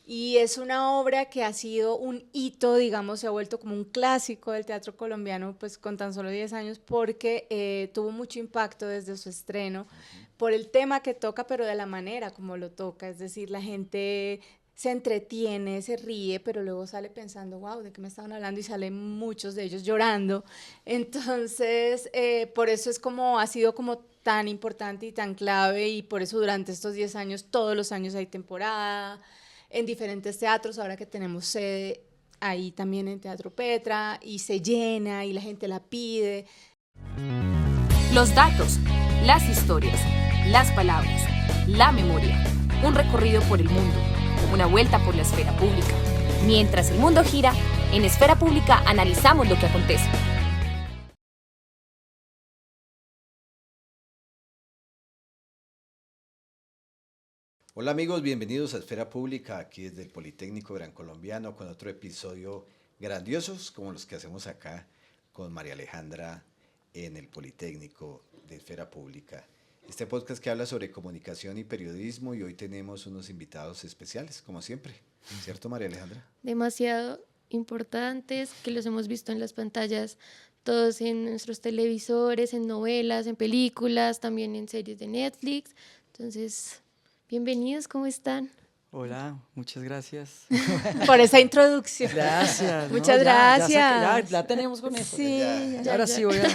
Y es una obra que ha sido un hito, digamos, se ha vuelto como un clásico del teatro colombiano, pues con tan solo 10 años, porque tuvo mucho impacto desde su estreno, por el tema que toca, pero de la manera como lo toca. Es decir, la gente se entretiene, se ríe, pero luego sale pensando, wow, ¿de qué me estaban hablando? Y salen muchos de ellos llorando. Entonces, por eso es como, ha sido como tan importante y tan clave, y por eso durante estos 10 años, todos los años hay temporada en diferentes teatros, ahora que tenemos sede ahí también en Teatro Petra, y se llena y la gente la pide. Los datos, las historias, las palabras, la memoria. Un recorrido por el mundo, una vuelta por la esfera pública. Mientras el mundo gira, en Esfera Pública analizamos lo que acontece. Hola amigos, bienvenidos a Esfera Pública, aquí desde el Politécnico Gran Colombiano, con otro episodio grandiosos como los que hacemos acá con María Alejandra en el Politécnico de Esfera Pública. Este podcast que habla sobre comunicación y periodismo, y hoy tenemos unos invitados especiales, como siempre, ¿cierto María Alejandra? Demasiado importantes, que los hemos visto en las pantallas, todos en nuestros televisores, en novelas, en películas, también en series de Netflix. Entonces, bienvenidos, ¿cómo están? Hola, muchas gracias. Por esa introducción. Gracias. Muchas gracias. Ya la tenemos con eso. Sí, Ya. Ahora sí voy a...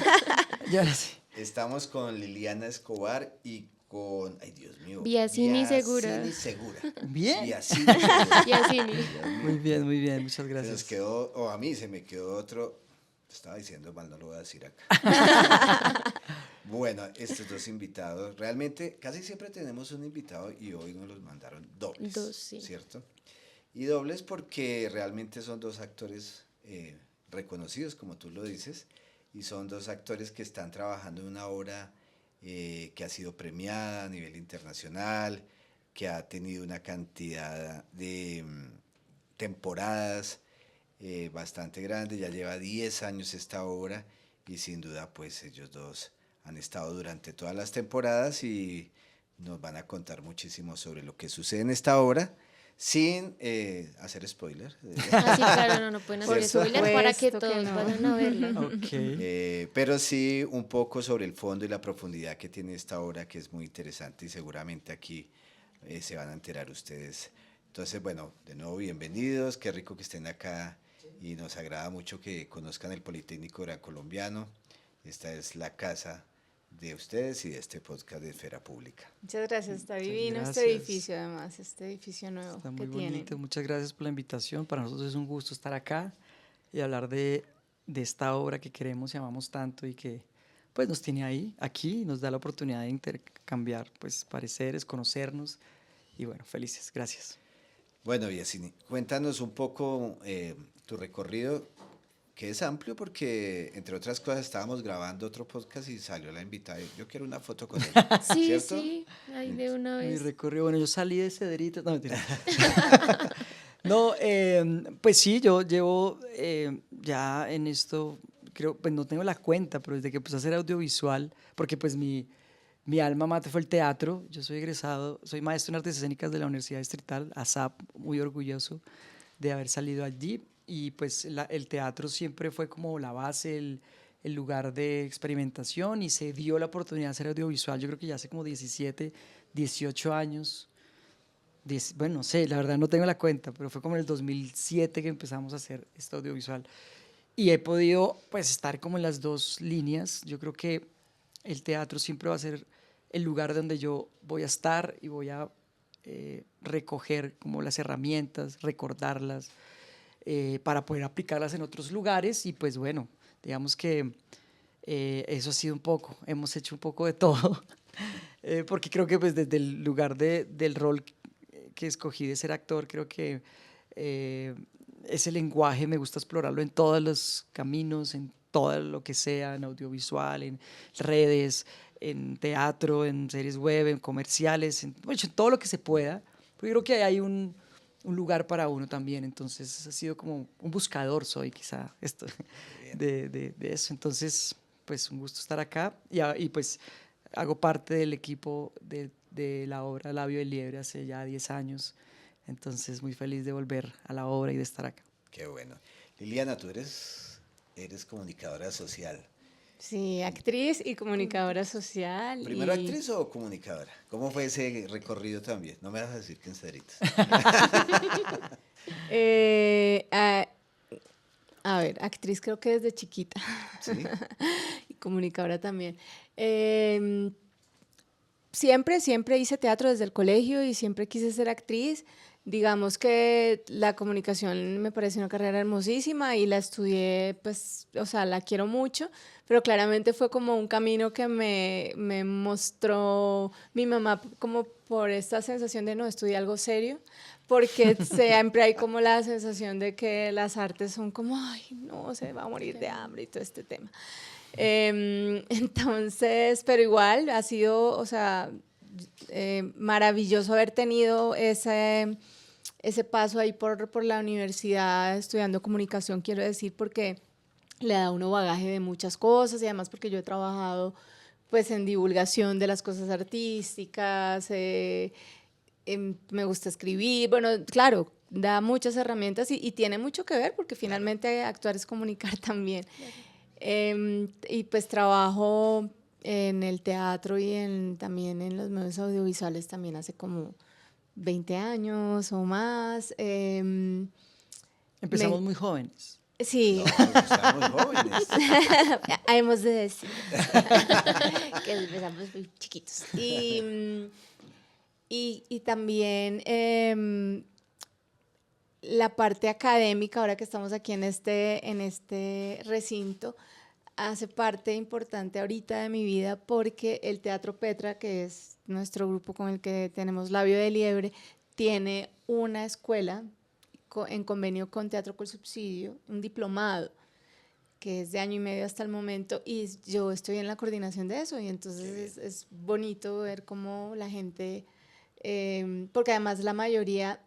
Ya ahora sí. Estamos con Liliana Escobar y con, ay Dios mío, Biasini Segura. Biasini Segura. Bien. Biasini Segura. Y así. Muy bien, muchas Se nos gracias. quedó, o a mí se me quedó otro, estaba diciendo mal, no lo voy a decir acá. Bueno, estos dos invitados, realmente casi siempre tenemos un invitado y hoy nos los mandaron dobles, Dos, sí. ¿cierto? Y dobles porque realmente son dos actores reconocidos, como tú lo dices, y son dos actores que están trabajando en una obra que ha sido premiada a nivel internacional, que ha tenido una cantidad de temporadas bastante grande, ya lleva 10 años esta obra, y sin duda pues ellos dos han estado durante todas las temporadas y nos van a contar muchísimo sobre lo que sucede en esta obra, sin hacer spoiler. Ah, sí, claro, no pueden hacer ¿Cierto? spoilers para que Supuesto que todos no. vayan a verla. Ok. Pero sí un poco sobre el fondo y la profundidad que tiene esta obra, que es muy interesante, y seguramente aquí se van a enterar ustedes. Entonces, bueno, de nuevo bienvenidos, qué rico que estén acá y nos agrada mucho que conozcan el Politécnico Gran Colombiano. Esta es la casa de ustedes y de este podcast de Esfera Pública. Muchas gracias, está Muchas divino este gracias. edificio además, este edificio nuevo Está que muy tienen. bonito. Muchas gracias por la invitación. Para nosotros es un gusto estar acá y hablar de esta obra que queremos y amamos tanto y que pues nos tiene ahí, aquí, nos da la oportunidad de intercambiar pues pareceres, conocernos y bueno, felices. Gracias. Bueno, Yacine, cuéntanos un poco tu recorrido, que es amplio porque, entre otras cosas, estábamos grabando otro podcast y salió la invitada. Yo quiero una foto con él, Sí, ¿cierto? sí, ahí de una Mi vez. recorrido, bueno, yo salí de Cedrito, no, mentira. No, pues sí, yo llevo ya en esto, creo, pues no tengo la cuenta, pero desde que empecé a hacer audiovisual, porque pues mi alma mater fue el teatro, yo soy egresado, soy maestro en artes escénicas de la Universidad Distrital, ASAP, muy orgulloso de haber salido allí, y pues el teatro siempre fue como la base, el lugar de experimentación, y se dio la oportunidad de hacer audiovisual, yo creo que ya hace como 17, 18 años. Bueno, no sé, la verdad no tengo la cuenta, pero fue como en el 2007 que empezamos a hacer esto audiovisual. Y he podido pues estar como en las dos líneas. Yo creo que el teatro siempre va a ser el lugar donde yo voy a estar y voy a recoger como las herramientas, recordarlas, para poder aplicarlas en otros lugares. Y pues bueno, digamos que eso ha sido un poco, hemos hecho un poco de todo, porque creo que pues desde el lugar del rol que escogí de ser actor, creo que ese lenguaje me gusta explorarlo en todos los caminos, en todo lo que sea, en audiovisual, en redes, en teatro, en series web, en comerciales, bueno, en todo lo que se pueda, porque creo que hay un lugar para uno también, entonces ha sido como un buscador soy quizá esto, de eso, entonces pues un gusto estar acá y pues hago parte del equipo de la obra Labio de Liebre hace ya 10 años, Entonces, muy feliz de volver a la obra y de estar acá. Qué bueno. Liliana, tú eres comunicadora social. Sí, actriz y comunicadora social. ¿Primero y- actriz o comunicadora? ¿Cómo fue ese recorrido también? No me vas a decir que en Cedritos. Eh, a, a ver, actriz creo que desde chiquita ¿Sí? y comunicadora también. Em, siempre hice teatro desde el colegio y siempre quise ser actriz. Digamos que la comunicación me parece una carrera hermosísima y la estudié, pues, o sea, la quiero mucho, pero claramente fue como un camino que me mostró mi mamá como por esta sensación de no, estudiar algo serio, porque siempre hay como la sensación de que las artes son como, ay, no, se va a morir de hambre y todo este tema. Entonces, pero igual ha sido, o sea, maravilloso haber tenido ese paso ahí por la universidad estudiando comunicación, quiero decir, porque le da a uno bagaje de muchas cosas y además porque yo he trabajado pues en divulgación de las cosas artísticas, me gusta escribir, bueno, claro, da muchas herramientas y tiene mucho que ver porque finalmente actuar es comunicar también. Y pues trabajo en el teatro y también en los medios audiovisuales también hace como 20 años o más. Empezamos muy jóvenes. Sí, No, estamos jóvenes. hemos de decir que empezamos muy chiquitos. Y también la parte académica, ahora que estamos aquí en este recinto, hace parte importante ahorita de mi vida porque el Teatro Petra, que es nuestro grupo con el que tenemos Labio de Liebre, tiene una escuela en convenio con Teatro con Subsidio, un diplomado que es de año y medio hasta el momento, y yo estoy en la coordinación de eso, y entonces es bonito ver cómo la gente, porque además la mayoría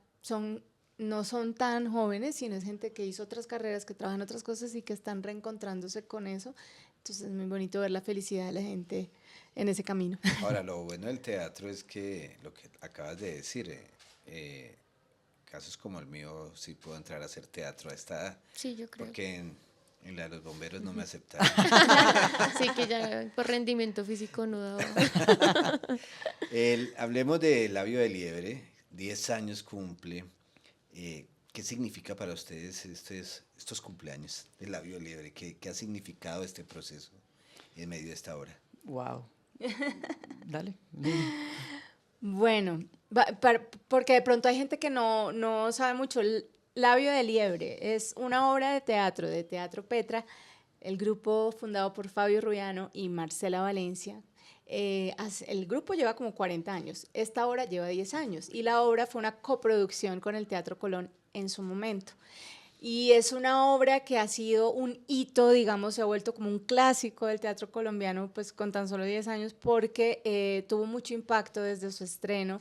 no son tan jóvenes, sino es gente que hizo otras carreras, que trabajan otras cosas y que están reencontrándose con eso, entonces es muy bonito ver la felicidad de la gente en ese camino. Ahora, lo bueno del teatro es que lo que acabas de decir, casos como el mío, sí puedo entrar a hacer teatro a esta edad, Sí, yo creo. porque en la de los bomberos no me aceptaron. Sí, que ya por rendimiento físico no daba. Hablemos de Labio de Liebre, 10 años cumple. ¿Qué significa para ustedes estos cumpleaños del Labio de Liebre? ¿Qué ha significado este proceso en medio de esta obra? Wow. Dale. Bueno, porque de pronto hay gente que no sabe mucho. El Labio de Liebre es una obra de Teatro Petra, el grupo fundado por Fabio Ruiano y Marcela Valencia. El grupo lleva como 40 años, esta obra lleva 10 años y la obra fue una coproducción con el Teatro Colón en su momento. Y es una obra que ha sido un hito, digamos, se ha vuelto como un clásico del teatro colombiano, pues con tan solo 10 años, porque tuvo mucho impacto desde su estreno,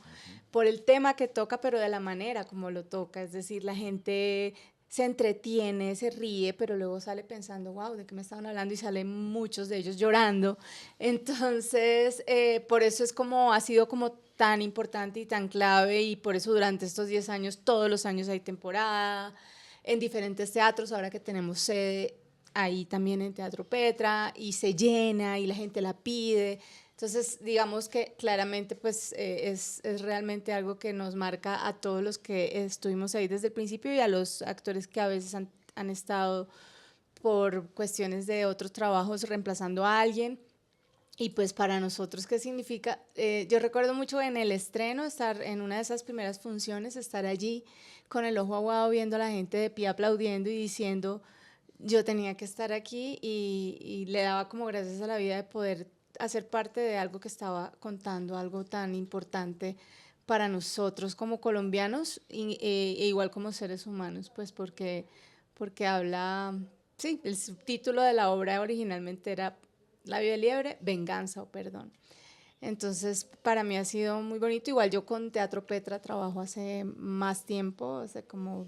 por el tema que toca, pero de la manera como lo toca, es decir, la gente se entretiene, se ríe, pero luego sale pensando, wow, ¿de qué me estaban hablando? Y salen muchos de ellos llorando. Entonces, por eso ha sido como tan importante y tan clave, y por eso durante estos 10 años, todos los años hay temporada, en diferentes teatros, ahora que tenemos sede ahí también en Teatro Petra, y se llena y la gente la pide. Entonces, digamos que claramente pues es realmente algo que nos marca a todos los que estuvimos ahí desde el principio y a los actores que a veces han estado por cuestiones de otros trabajos reemplazando a alguien. Y pues para nosotros, ¿qué significa? Yo recuerdo mucho en el estreno, estar en una de esas primeras funciones, estar allí con el ojo aguado viendo a la gente de pie aplaudiendo y diciendo, yo tenía que estar aquí, y le daba como gracias a la vida de poder hacer parte de algo que estaba contando, algo tan importante para nosotros como colombianos e igual como seres humanos, pues porque habla, sí, el subtítulo de la obra originalmente era Labio de Liebre, venganza o perdón. Entonces, para mí ha sido muy bonito. Igual yo con Teatro Petra trabajo hace más tiempo, hace como,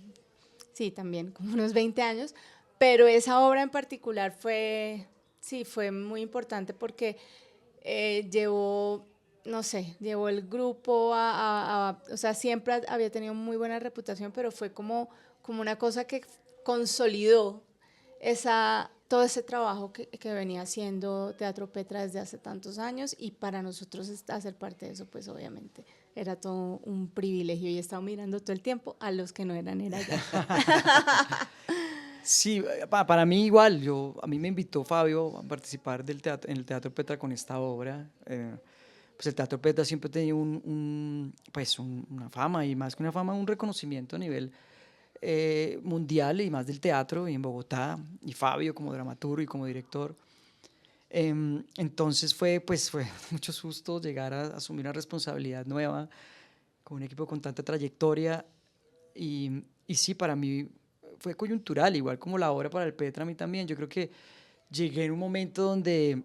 sí, también como unos 20 años, pero esa obra en particular fue muy importante porque llevó no sé, llevó el grupo o sea, siempre había tenido muy buena reputación, pero fue como una cosa que consolidó todo ese trabajo que venía haciendo Teatro Petra desde hace tantos años, y para nosotros hacer parte de eso, pues obviamente era todo un privilegio, y he estado mirando todo el tiempo a los que no eran, era ya. Sí, para mí igual, a mí me invitó Fabio a participar en el Teatro Petra con esta obra. Pues el Teatro Petra siempre tenía pues una fama, y más que una fama, un reconocimiento a nivel mundial, y más del teatro, y en Bogotá, y Fabio como dramaturgo y como director. Entonces fue mucho susto llegar a asumir una responsabilidad nueva con un equipo con tanta trayectoria, y sí, para mí fue coyuntural, igual como la obra para el Petra. A mí también, yo creo que llegué en un momento donde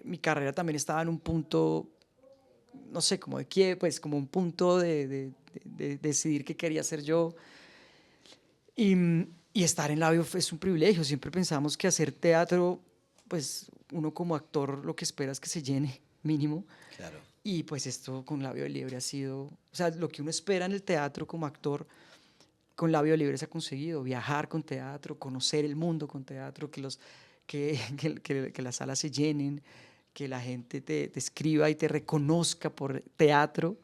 mi carrera también estaba en un punto, no sé, como de qué, pues como un punto de decidir qué quería hacer yo, y estar en Labio es un privilegio. Siempre pensamos que hacer teatro, pues uno como actor lo que espera es que se llene, mínimo. Claro. Y pues esto con Labio Libre ha sido, o sea, lo que uno espera en el teatro como actor, con Labio Libre se ha conseguido: viajar con teatro, conocer el mundo con teatro, que las salas se llenen, que la gente te escriba y te reconozca por teatro.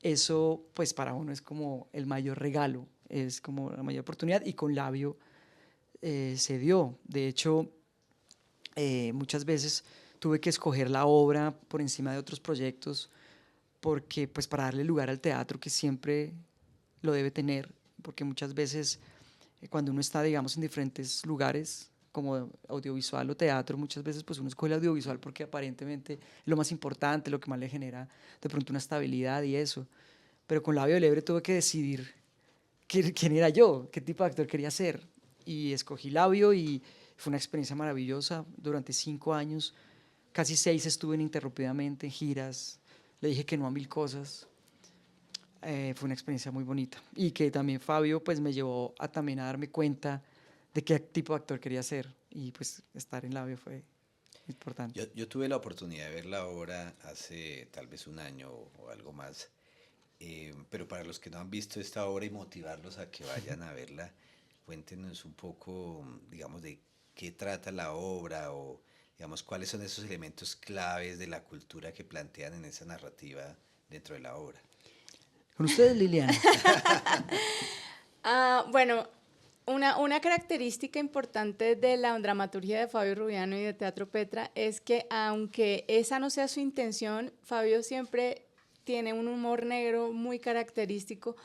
Eso pues para uno es como el mayor regalo, es como la mayor oportunidad, y con Labio se dio. De hecho, muchas veces tuve que escoger la obra por encima de otros proyectos, porque pues para darle lugar al teatro, que siempre lo debe tener, porque muchas veces cuando uno está, digamos, en diferentes lugares como audiovisual o teatro, muchas veces pues uno escoge el audiovisual porque aparentemente es lo más importante, lo que más le genera de pronto una estabilidad y eso. Pero con Labio Libre tuve que decidir quién era yo, qué tipo de actor quería ser, y escogí Labio, y fue una experiencia maravillosa. Durante 5 años, casi 6, estuve ininterrumpidamente en giras, le dije que no a 1000 cosas. Fue una experiencia muy bonita, y que también Fabio pues me llevó también a darme cuenta de qué tipo de actor quería ser, y pues estar en Labio fue importante. Yo tuve la oportunidad de ver la obra hace tal vez un año o algo más, pero para los que no han visto esta obra y motivarlos a que vayan a verla, cuéntenos un poco, digamos, de qué trata la obra, o digamos cuáles son esos elementos claves de la cultura que plantean en esa narrativa dentro de la obra. Con ustedes, Liliana. Bueno, una característica importante de la dramaturgia de Fabio Rubiano y de Teatro Petra es que, aunque esa no sea su intención, Fabio siempre tiene un humor negro muy característico,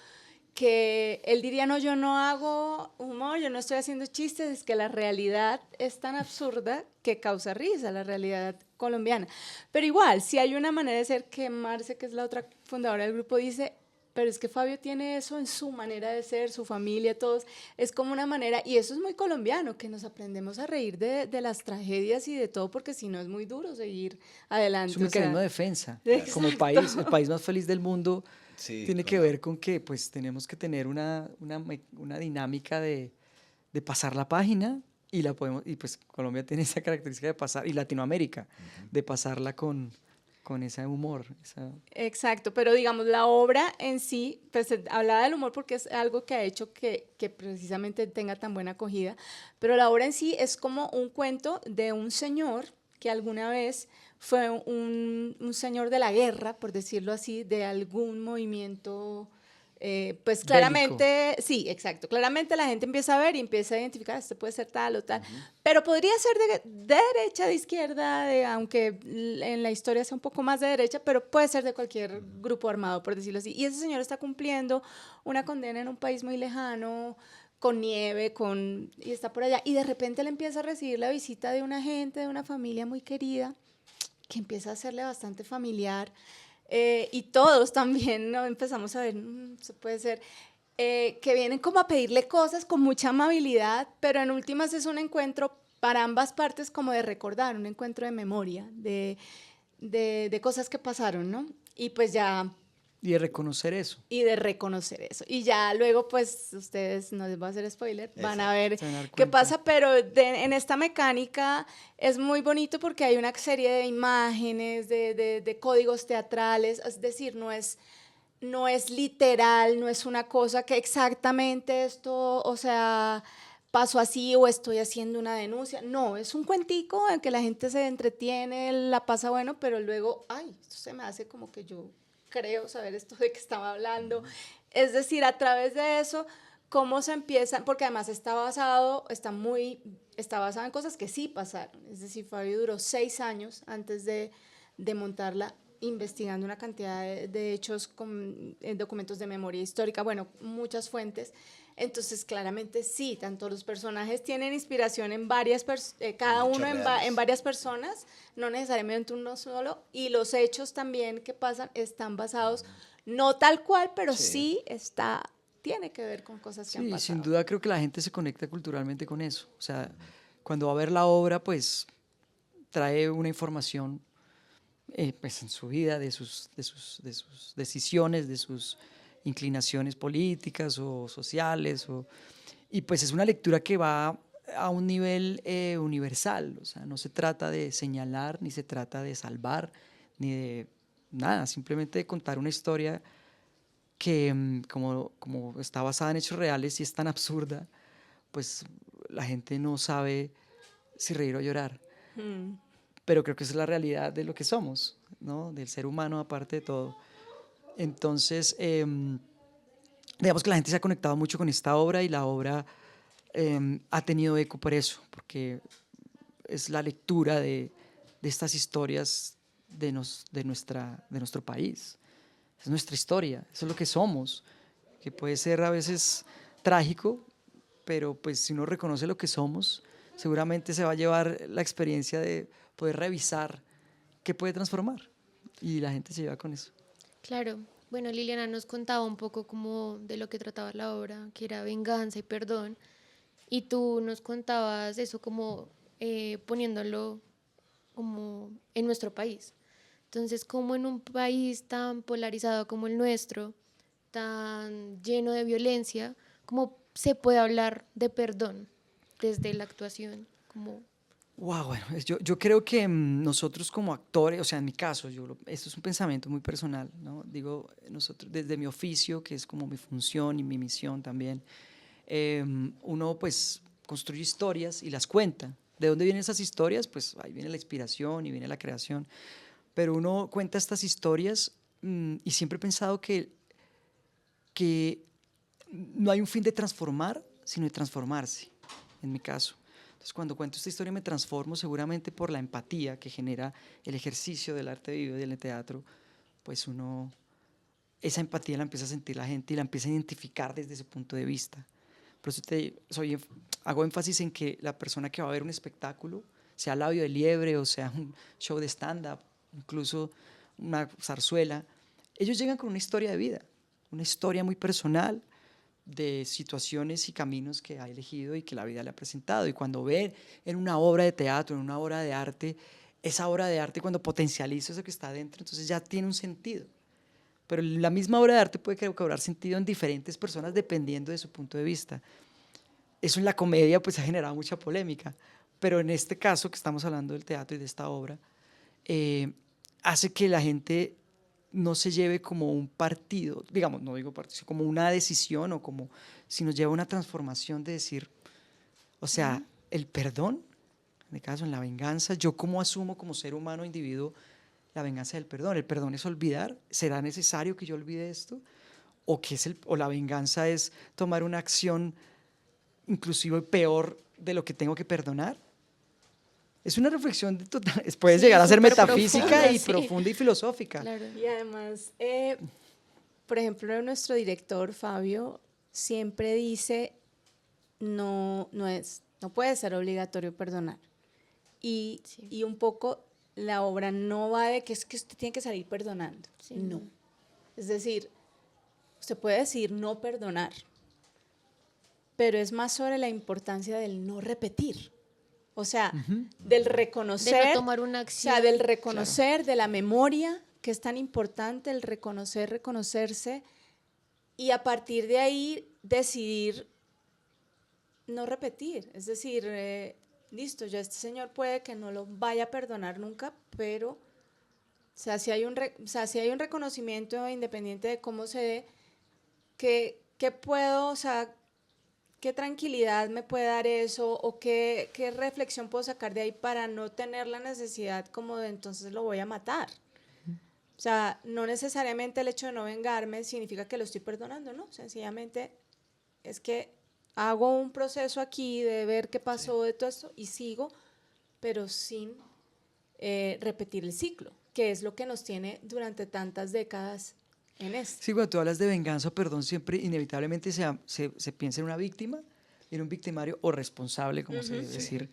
que él diría: no, yo no hago humor, yo no estoy haciendo chistes, es que la realidad es tan absurda que causa risa, la realidad colombiana. Pero igual, si hay una manera de ser, que Marce, que es la otra fundadora del grupo, dice: pero es que Fabio tiene eso en su manera de ser, su familia, todos, es como una manera, y eso es muy colombiano, que nos aprendemos a reír de las tragedias y de todo, porque si no es muy duro seguir adelante. Es un mecanismo de defensa. Exacto. Como el país más feliz del mundo, Sí, tiene que claro. ver con que pues tenemos que tener una dinámica de pasar la página, y pues Colombia tiene esa característica de pasar, y Latinoamérica, de pasarla con ese humor. Exacto, pero digamos, la obra en sí, pues hablaba del humor porque es algo que ha hecho que precisamente tenga tan buena acogida, pero la obra en sí es como un cuento de un señor que alguna vez fue un señor de la guerra, por decirlo así, de algún movimiento. Pues claramente, bélico. sí, exacto, claramente la gente empieza a ver y empieza a identificar: este puede ser tal o tal, pero podría ser de derecha, de izquierda, aunque en la historia sea un poco más de derecha, pero puede ser de cualquier grupo armado, por decirlo así. Y ese señor está cumpliendo una condena en un país muy lejano, con nieve, y está por allá, y de repente él empieza a recibir la visita de una gente, de una familia muy querida, que empieza a hacerle bastante familiar. Y todos también, ¿no?, empezamos a ver, eso puede ser, que vienen como a pedirle cosas con mucha amabilidad, pero en últimas es un encuentro para ambas partes, como de recordar, un encuentro de memoria, de cosas que pasaron, ¿no? Y pues ya Y de reconocer eso. Y de reconocer eso. Y ya luego, pues, ustedes, no les voy a hacer spoiler, van a ver Se van a dar qué cuenta. pasa, pero en esta mecánica es muy bonito porque hay una serie de imágenes, de códigos teatrales, es decir, no es literal, no es una cosa que exactamente esto, o sea, pasó así o estoy haciendo una denuncia. No, es un cuentico en que la gente se entretiene, la pasa bueno, pero luego, ay, esto se me hace como que yo creo saber esto de que estaba hablando. Es decir, a través de eso, cómo se empiezan, porque además está basado en cosas que sí pasaron. Es decir, Fabio duró 6 años antes de montarla, investigando una cantidad de hechos con documentos de memoria histórica, bueno, muchas fuentes. Entonces, claramente sí, tanto los personajes tienen inspiración en varias cada Muchos uno reales. en varias personas, no necesariamente uno solo, y los hechos también que pasan están basados, no tal cual, pero sí tiene que ver con cosas que han Sí, pasado. sin duda creo que la gente se conecta culturalmente con eso. O sea, cuando va a ver la obra, pues trae una información pues, en su vida, de sus decisiones, de sus inclinaciones políticas o sociales. Y pues es una lectura que va a un nivel universal. O sea, no se trata de señalar, ni se trata de salvar, ni de nada. Simplemente de contar una historia que como está basada en hechos reales y es tan absurda, pues la gente no sabe si reír o llorar. Pero creo que esa es la realidad de lo que somos, ¿no? Del ser humano aparte de todo. Entonces, digamos que la gente se ha conectado mucho con esta obra y la obra ha tenido eco por eso, porque es la lectura de estas historias de nuestro país. Es nuestra historia, eso es lo que somos, que puede ser a veces trágico, pero pues si uno reconoce lo que somos, seguramente se va a llevar la experiencia de poder revisar qué puede transformar y la gente se lleva con eso. Claro. Bueno, Liliana nos contaba un poco como de lo que trataba la obra, que era venganza y perdón, y tú nos contabas eso como poniéndolo como en nuestro país. Entonces, como en un país tan polarizado como el nuestro, tan lleno de violencia, ¿cómo se puede hablar de perdón desde la actuación? Como, Wow, bueno, yo creo que nosotros como actores, o sea, en mi caso, esto es un pensamiento muy personal, ¿no? Digo, nosotros desde mi oficio, que es como mi función y mi misión también, uno pues construye historias y las cuenta. ¿De dónde vienen esas historias? Pues ahí viene la inspiración y viene la creación. Pero uno cuenta estas historias y siempre he pensado que no hay un fin de transformar, sino de transformarse, en mi caso. Entonces, cuando cuento esta historia me transformo seguramente por la empatía que genera el ejercicio del arte vivo y del teatro, pues esa empatía la empieza a sentir la gente y la empieza a identificar desde ese punto de vista. Por eso hago énfasis en que la persona que va a ver un espectáculo, sea Labio de Liebre o sea un show de stand-up, incluso una zarzuela, ellos llegan con una historia de vida, una historia muy personal de situaciones y caminos que ha elegido y que la vida le ha presentado. Y cuando ven en una obra de teatro, en una obra de arte, esa obra de arte cuando potencializa eso que está dentro, entonces ya tiene un sentido. Pero la misma obra de arte puede cobrar sentido en diferentes personas dependiendo de su punto de vista. Eso en la comedia pues ha generado mucha polémica, pero en este caso que estamos hablando del teatro y de esta obra, hace que la gente no se lleve como un partido, digamos, no digo partido, como una decisión o como si nos lleva a una transformación de decir, o sea, el perdón, en el caso, en la venganza, yo cómo asumo como ser humano, individuo, la venganza del perdón. El perdón es olvidar, ¿será necesario que yo olvide esto? O la venganza es tomar una acción inclusive peor de lo que tengo que perdonar. Es una reflexión puede llegar a ser metafísica profunda, y sí. profunda y filosófica. claro. Y además, por ejemplo, nuestro director, Fabio, siempre dice, no puede ser obligatorio perdonar. Y un poco la obra no va de que es que usted tiene que salir perdonando. Sí. No. Es decir, usted puede decir no perdonar, pero es más sobre la importancia del no repetir. O sea, del reconocer, De no tomar una acción. o sea, del reconocer, de la memoria, que es tan importante el reconocerse y a partir de ahí decidir no repetir. Es decir, listo, ya este señor puede que no lo vaya a perdonar nunca, pero o sea, si hay un reconocimiento independiente de cómo se dé, ¿qué puedo, o sea, qué tranquilidad me puede dar eso o qué reflexión puedo sacar de ahí para no tener la necesidad como de entonces lo voy a matar? O sea, no necesariamente el hecho de no vengarme significa que lo estoy perdonando, ¿no? Sencillamente es que hago un proceso aquí de ver qué pasó de todo esto y sigo, pero sin repetir el ciclo, que es lo que nos tiene durante tantas décadas en esto. Sí, cuando tú hablas de venganza o perdón, siempre inevitablemente se piensa en una víctima, en un victimario o responsable, como se debe decir.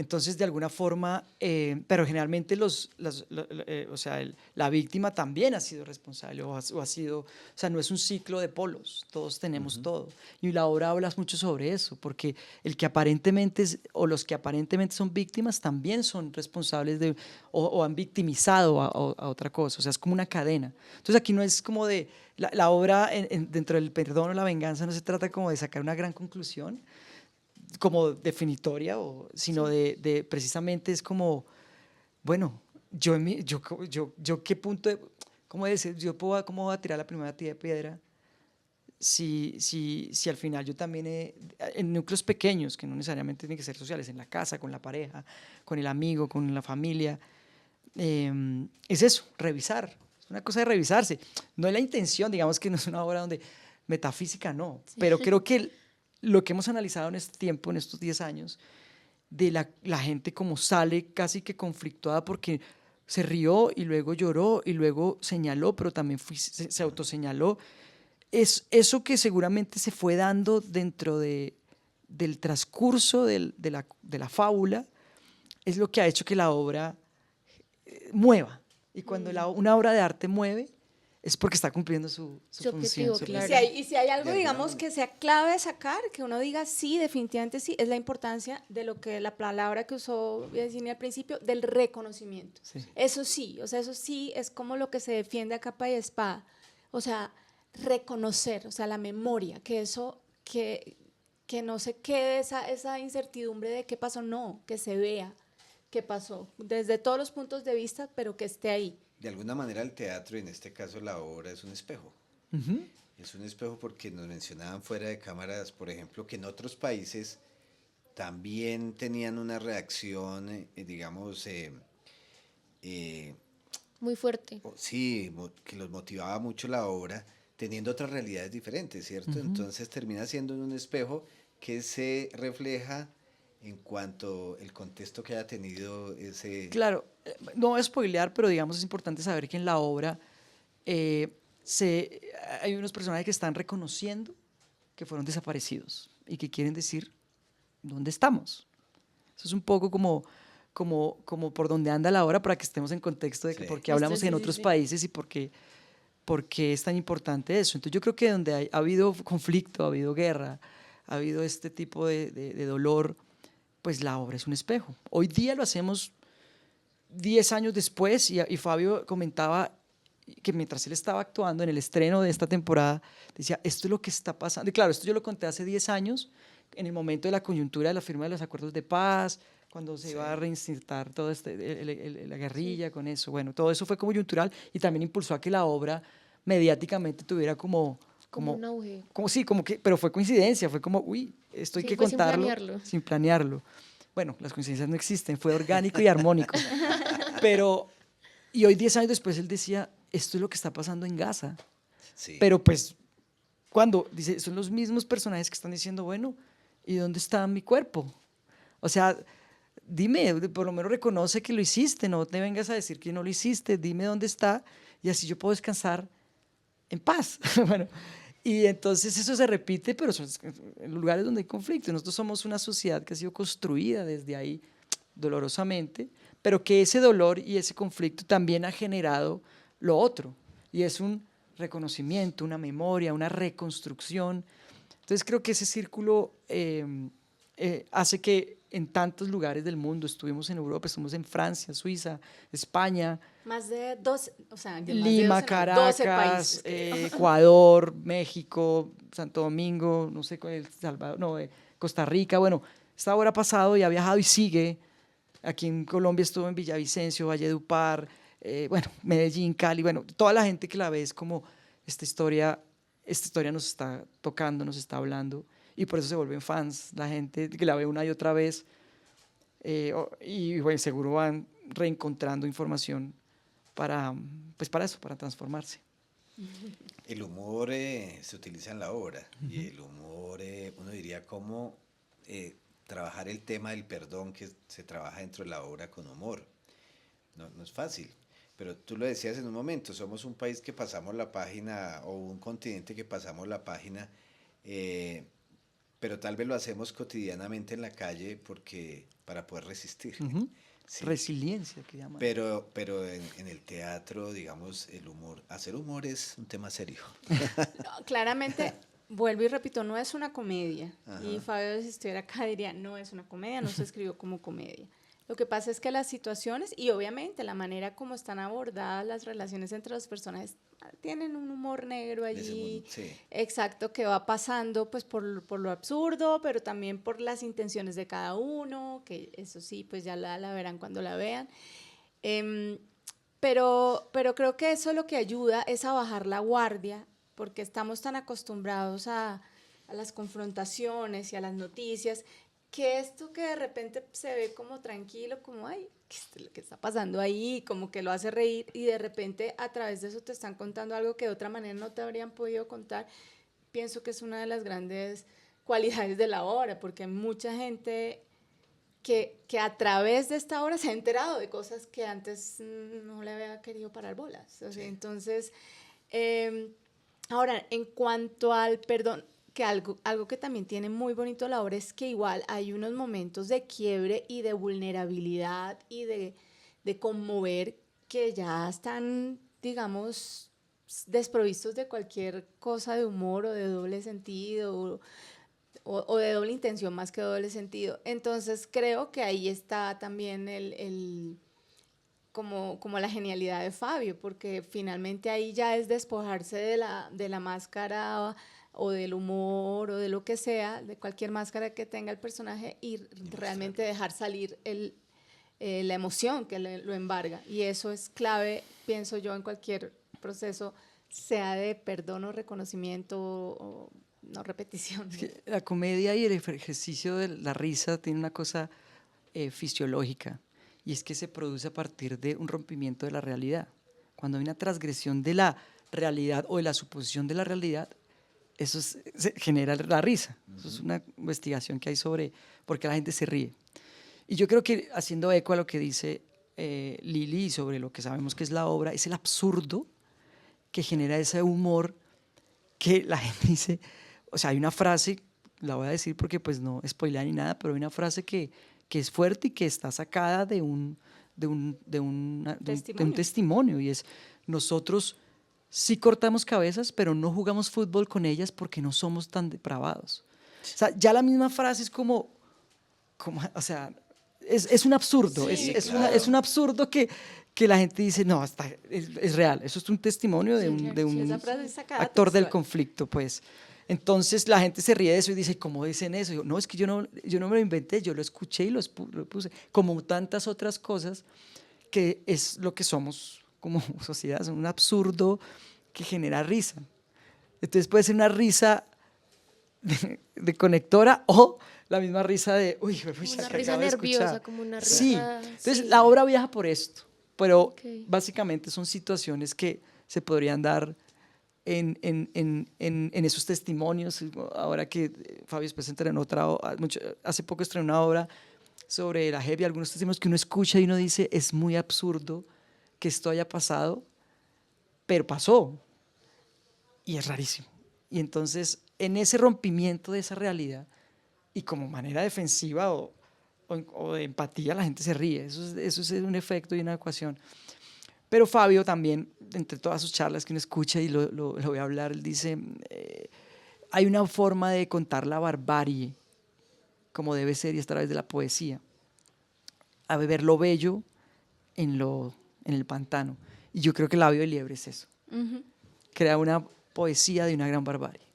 Entonces, de alguna forma, pero generalmente o sea, la víctima también ha sido responsable o ha sido, o sea, no es un ciclo de polos, todos tenemos todo. Y la obra habla mucho sobre eso, porque el que aparentemente o los que aparentemente son víctimas también son responsables de, o han victimizado a otra cosa, o sea, es como una cadena. Entonces, aquí no es como de, la obra dentro del perdón o la venganza no se trata como de sacar una gran conclusión, como definitoria, sino de precisamente es como, bueno, yo qué punto de, ¿cómo decir? Yo puedo, ¿cómo voy a tirar la primera tira de piedra si al final yo también en núcleos pequeños, que no necesariamente tienen que ser sociales, en la casa, con la pareja, con el amigo, con la familia, es eso, revisar, es una cosa de revisarse, no es la intención, digamos que no es una obra donde metafísica, no, pero creo que lo que hemos analizado en este tiempo, en estos 10 años, de la gente como sale casi que conflictuada porque se rió y luego lloró y luego señaló, pero también se autoseñaló. Es eso que seguramente se fue dando dentro del transcurso de la fábula, es lo que ha hecho que la obra mueva. Y cuando una obra de arte mueve, es porque está cumpliendo su objetivo, función. claro. Y si hay algo, digamos, que sea clave de sacar, que uno diga sí, definitivamente sí, es la importancia de lo que la palabra que usó Virginia al principio, del reconocimiento. Sí. Eso sí, o sea, eso sí es como lo que se defiende a capa y espada. O sea, reconocer, o sea, la memoria, que eso, que no se quede esa incertidumbre de qué pasó, no, que se vea qué pasó, desde todos los puntos de vista, pero que esté ahí. De alguna manera el teatro, y en este caso la obra, es un espejo. Es un espejo porque nos mencionaban fuera de cámaras, por ejemplo, que en otros países también tenían una reacción, digamos, muy fuerte. sí, que los motivaba mucho la obra, teniendo otras realidades diferentes, ¿cierto? Entonces termina siendo un espejo que se refleja en cuanto el contexto que haya tenido ese... Claro, no voy a spoilear, pero digamos es importante saber que en la obra hay unos personajes que están reconociendo que fueron desaparecidos y que quieren decir dónde estamos. Eso es un poco como por donde anda la obra para que estemos en contexto de que por qué hablamos en otros países y por qué es tan importante eso. Entonces yo creo que donde ha habido conflicto, ha habido guerra, ha habido este tipo de dolor, pues la obra es un espejo. Hoy día lo hacemos 10 años después y Fabio comentaba que mientras él estaba actuando en el estreno de esta temporada, decía, esto es lo que está pasando. Y claro, esto yo lo conté hace 10 años, en el momento de la coyuntura de la firma de los acuerdos de paz, cuando se iba a reinstalar toda la guerrilla con eso. Bueno, todo eso fue coyuntural y también impulsó a que la obra mediáticamente tuviera como un auge. Pero fue coincidencia, fue como, uy, esto hay que contarlo. Sin planearlo. Bueno, las coincidencias no existen, fue orgánico y armónico. Y hoy 10 años después él decía, esto es lo que está pasando en Gaza. Sí. Pero pues, cuando dice, son los mismos personajes que están diciendo, bueno, ¿y dónde está mi cuerpo? O sea, dime, por lo menos reconoce que lo hiciste, no te vengas a decir que no lo hiciste, dime dónde está y así yo puedo descansar en paz. Bueno, y entonces eso se repite, pero son en lugares donde hay conflicto. Nosotros somos una sociedad que ha sido construida desde ahí dolorosamente, pero que ese dolor y ese conflicto también ha generado lo otro, y es un reconocimiento, una memoria, una reconstrucción. Entonces creo que ese círculo hace que en tantos lugares del mundo, estuvimos en Europa, estuvimos en Francia, Suiza, España, Más de 12, o sea, de más de Lima, 12, no, 12 Caracas, países. creo. Ecuador, México, Santo Domingo, no sé, El Salvador, no, Costa Rica. Bueno, esta obra ha pasado y ha viajado y sigue. Aquí en Colombia estuvo en Villavicencio, Valledupar, bueno, Medellín, Cali. Bueno, toda la gente que la ve es como esta historia nos está tocando, nos está hablando. Y por eso se vuelven fans, la gente que la ve una y otra vez. Y bueno, seguro van reencontrando información pues para eso, para transformarse. El humor se utiliza en la obra y el humor, uno diría cómo trabajar el tema del perdón que se trabaja dentro de la obra con humor. No es fácil, pero tú lo decías en un momento, somos un país que pasamos la página o un continente que pasamos la página, pero tal vez lo hacemos cotidianamente en la calle para poder resistir. Sí. Resiliencia, que llaman. Pero en el teatro, digamos, hacer humor es un tema serio. No, claramente, vuelvo y repito, no es una comedia. Ajá. Y Fabio, si estuviera acá, diría, no es una comedia, no se escribió como comedia. Lo que pasa es que las situaciones y obviamente la manera como están abordadas las relaciones entre los personajes tienen un humor negro allí, Sí. exacto, que va pasando pues por lo absurdo, pero también por las intenciones de cada uno, que eso sí, pues ya la verán cuando la vean. Pero creo que eso lo que ayuda es a bajar la guardia, porque estamos tan acostumbrados a las confrontaciones y a las noticias, que esto que de repente se ve como tranquilo, como, ay, ¿qué está pasando ahí? Como que lo hace reír y de repente a través de eso te están contando algo que de otra manera no te habrían podido contar. Pienso que es una de las grandes cualidades de la obra, porque hay mucha gente que a través de esta obra se ha enterado de cosas que antes no le había querido parar bolas. O sea, sí. Entonces, ahora, en cuanto al perdón, que algo que también tiene muy bonito la obra es que igual hay unos momentos de quiebre y de vulnerabilidad y de conmover que ya están, digamos, desprovistos de cualquier cosa de humor o de doble sentido o de doble intención más que doble sentido. Entonces creo que ahí está también como la genialidad de Fabio, porque finalmente ahí ya es despojarse de la máscara o del humor o de lo que sea, de cualquier máscara que tenga el personaje y realmente dejar salir la emoción que lo embarga. Y eso es clave, pienso yo, en cualquier proceso, sea de perdón o reconocimiento o no repetición. Es que la comedia y el ejercicio de la risa tiene una cosa fisiológica, y es que se produce a partir de un rompimiento de la realidad. Cuando hay una transgresión de la realidad o de la suposición de la realidad, eso genera la risa. Eso es una investigación que hay sobre por qué la gente se ríe. Y yo creo que, haciendo eco a lo que dice Lili y sobre lo que sabemos que es la obra, es el absurdo que genera ese humor que la gente dice. O sea, hay una frase, la voy a decir porque pues no spoiler ni nada, pero hay una frase que es fuerte y que está sacada de un testimonio, y es: nosotros sí cortamos cabezas, pero no jugamos fútbol con ellas porque no somos tan depravados. O sea, ya la misma frase es como o sea, es un absurdo, Sí, claro. Es un absurdo que la gente dice, no, es real, eso es un testimonio de un esa frase es sacada actor del textual. conflicto, pues. Entonces la gente se ríe de eso y dice, ¿cómo dicen eso? Yo, no, es que yo no me lo inventé, yo lo escuché y lo puse, como tantas otras cosas, que es lo que somos como sociedad, es un absurdo que genera risa. Entonces puede ser una risa de conectora o la misma risa de, uy, Como pucha, una que risa acabo de nerviosa, escuchar. como una Sí, risa. entonces sí. la obra viaja por esto, pero Ok. básicamente son situaciones que se podrían dar en esos testimonios. Ahora que Fabio después estrenó hace poco estrenó una obra sobre la JEP, y algunos testimonios que uno escucha y uno dice, es muy absurdo que esto haya pasado, pero pasó, y es rarísimo. Y entonces, en ese rompimiento de esa realidad, y como manera defensiva o de empatía, la gente se ríe. Eso es un efecto y una ecuación. Pero Fabio también, entre todas sus charlas que uno escucha, y lo voy a hablar, él dice, hay una forma de contar la barbarie como debe ser y es a través de la poesía, a ver lo bello en el pantano. Y yo creo que Labio de Liebre es eso. Crea una poesía de una gran barbarie.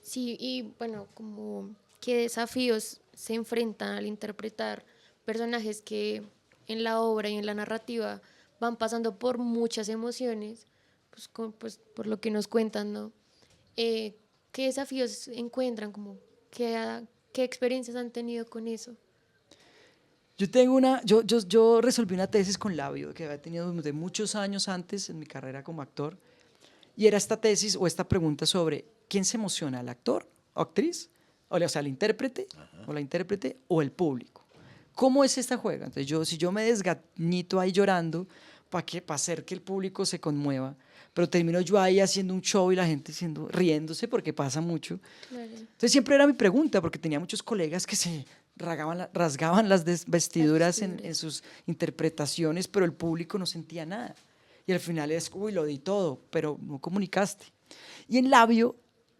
Sí, y bueno, como qué desafíos se enfrentan al interpretar personajes que en la obra y en la narrativa van pasando por muchas emociones, pues por lo que nos cuentan, ¿no? ¿Qué desafíos encuentran? Como, ¿qué experiencias han tenido con eso? Yo resolví una tesis con Labio que había tenido de muchos años antes en mi carrera como actor, y era esta tesis o esta pregunta sobre quién se emociona, el actor o actriz, o sea, el intérprete o la intérprete o el público. ¿Cómo es esta juega? Entonces si yo me desgañito ahí llorando para hacer que el público se conmueva, pero termino yo ahí haciendo un show y la gente riéndose porque pasa mucho. Claro. Entonces siempre era mi pregunta, porque tenía muchos colegas que se rasgaban las vestiduras en sus interpretaciones, pero el público no sentía nada. Y al final es, uy, lo di todo, pero no comunicaste. Y en Labio